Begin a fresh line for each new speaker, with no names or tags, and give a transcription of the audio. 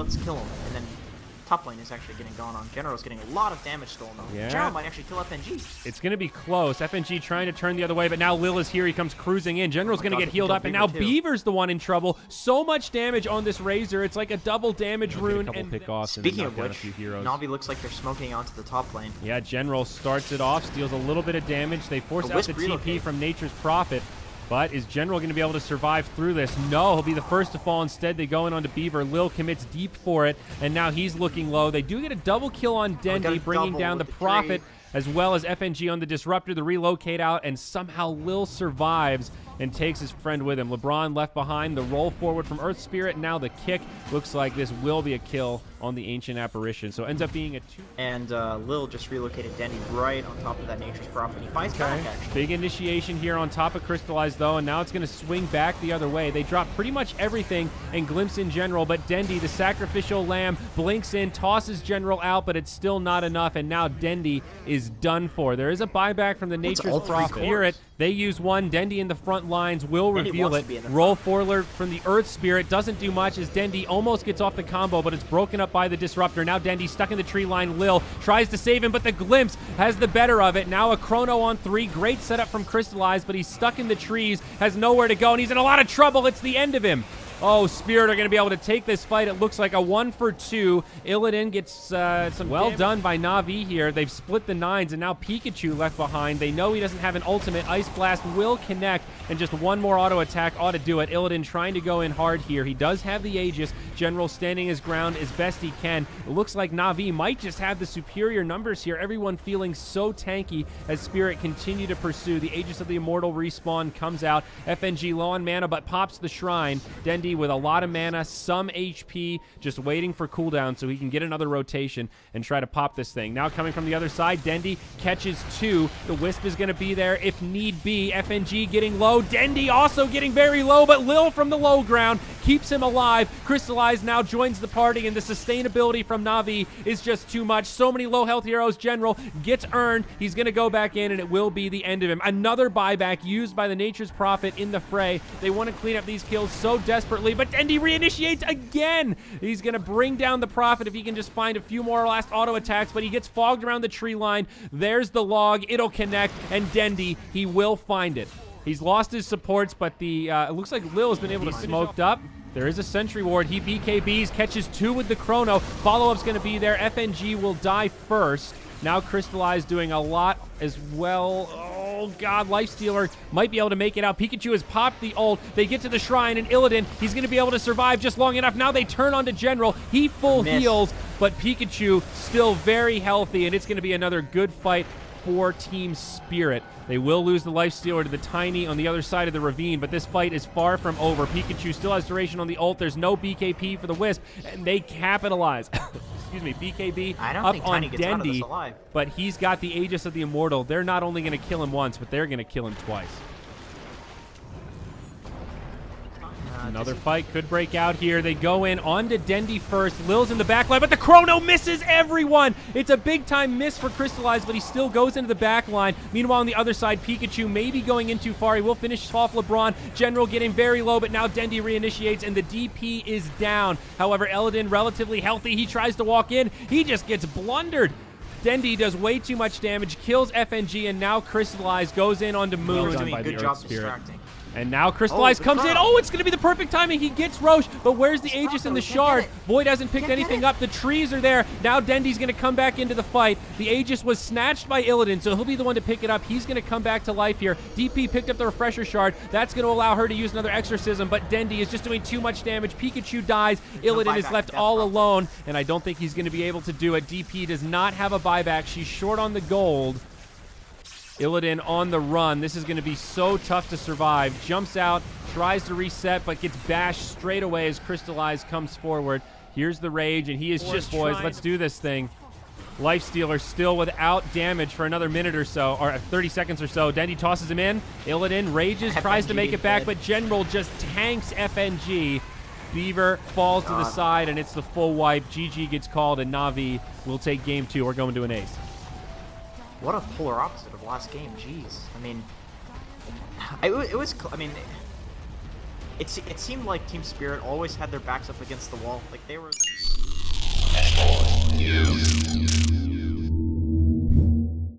let's kill him. And then top lane is actually getting gone on. General's getting a lot of damage stolen though.
Yeah.
General might actually kill FNG.
It's going to be close. FNG trying to turn the other way, but now Lil is here. He comes cruising in. General's going to get healed up, and now Beaver's the one in trouble. So much damage on this Razor. It's like a double damage rune.
A couple pick-offs.
Speaking of which, Na'Vi looks like they're smoking onto the top lane.
Yeah, General starts it off, steals a little bit of damage. They force out the TP from Nature's Prophet. But is General going to be able to survive through this? No, he'll be the first to fall. Instead, they go in onto Beaver. Lil commits deep for it, and now he's looking low. They do get a double kill on Dendy, bringing down the Prophet, as well as FNG on the Disruptor, the relocate out, and somehow Lil survives and takes his friend with him. LeBron left behind. The roll forward from Earth Spirit. Now the kick. Looks like this will be a kill on the Ancient Apparition. So it ends up being a 2.
And Lil just relocated Dendy right on top of that Nature's Prophet. He fights back, actually.
Big initiation here on top of Crystallized, though, and now it's going to swing back the other way. They drop pretty much everything and glimpse in General, but Dendy, the sacrificial lamb, blinks in, tosses General out, but it's still not enough, and now Dendy is done for. There is a buyback from the Nature's Prophet. Spirit. They use one. Dendy in the front lines will reveal it. Roll forward from the Earth Spirit. Doesn't do much as Dendy almost gets off the combo, but it's broken up by the Disruptor. Now Dendy stuck in the tree line. Lil tries to save him, but the Glimpse has the better of it. Now a Chrono on 3. Great setup from Crystallized, but he's stuck in the trees, has nowhere to go, and he's in a lot of trouble. It's the end of him. Oh, Spirit are going to be able to take this fight. It looks like a 1-for-2. Illidan gets some well done by Na'Vi here. They've split the 9s, and now Pikachu left behind. They know he doesn't have an ultimate. Ice Blast will connect, and just one more auto attack ought to do it. Illidan trying to go in hard here. He does have the Aegis. General standing his ground as best he can. It looks like Na'Vi might just have the superior numbers here. Everyone feeling so tanky as Spirit continue to pursue. The Aegis of the Immortal respawn comes out. FNG low on mana, but pops the Shrine. Dendy with a lot of mana, some HP, just waiting for cooldown so he can get another rotation and try to pop this thing. Now coming from the other side, Dendy catches 2. The Wisp is going to be there if need be. FNG getting low. Dendy also getting very low, but Lil from the low ground keeps him alive. Crystallized now joins the party, and the sustainability from Na'Vi is just too much. So many low health heroes. General gets earned. He's going to go back in, and it will be the end of him. Another buyback used by the Nature's Prophet in the fray. They want to clean up these kills so desperately, but Dendy reinitiates again. He's going to bring down the Prophet if he can just find a few more last auto attacks, but he gets fogged around the tree line. There's the log. It'll connect, and Dendy, he will find it. He's lost his supports, but the it looks like Lil has been able to smoked up. There is a Sentry Ward. He BKBs, catches 2 with the Chrono. Follow-up's going to be there. FNG will die first. Now Crystallized doing a lot as well. Oh, God, Lifestealer might be able to make it out. Pikachu has popped the ult. They get to the Shrine, and Illidan, he's going to be able to survive just long enough. Now they turn onto General. He full heals, but Pikachu still very healthy, and it's going to be another good fight for Team Spirit. They will lose the Lifestealer to the Tiny on the other side of the ravine, but this fight is far from over. Pikachu still has duration on the ult. There's no BKP for the Wisp, and they capitalize. Excuse me, BKB up on Dendy, but he's got the Aegis of the Immortal. They're not only going to kill him once, but they're going to kill him twice. Another fight could break out here. They go in onto Dendy first. Lil's in the back line, but the Chrono misses everyone. It's a big-time miss for Crystallized, but he still goes into the back line. Meanwhile, on the other side, Pikachu may be going in too far. He will finish off LeBron. General getting very low, but now Dendy reinitiates, and the DP is down. However, Illidan relatively healthy. He tries to walk in. He just gets blundered. Dendy does way too much damage, kills FNG, and now Crystallized goes in onto Moon.
Good job distracting.
And now Crystallized comes in. Oh, it's going to be the perfect timing. He gets Roche, but where's the Aegis and the Shard? Void hasn't picked anything up. The trees are there. Now Dendy's going to come back into the fight. The Aegis was snatched by Illidan, so he'll be the one to pick it up. He's going to come back to life here. DP picked up the Refresher Shard. That's going to allow her to use another Exorcism, but Dendy is just doing too much damage. Pikachu dies. Illidan is left all alone, and I don't think he's going to be able to do it. DP does not have a buyback. She's short on the gold. Illidan on the run. This is going to be so tough to survive. Jumps out, tries to reset, but gets bashed straight away as Crystallized comes forward. Here's the rage, and he is just, boys, let's do this thing. Lifestealer still without damage for another minute or so, or 30 seconds or so. Dendy tosses him in. Illidan rages, tries to make it back, but General just tanks FNG. Beaver falls to the side, and it's the full wipe. GG gets called, and Na'Vi will take game 2. We're going to an ace.
What a polar opposite of last game. Jeez. I mean, it was. I mean, it seemed like Team Spirit always had their backs up against the wall. Like they were.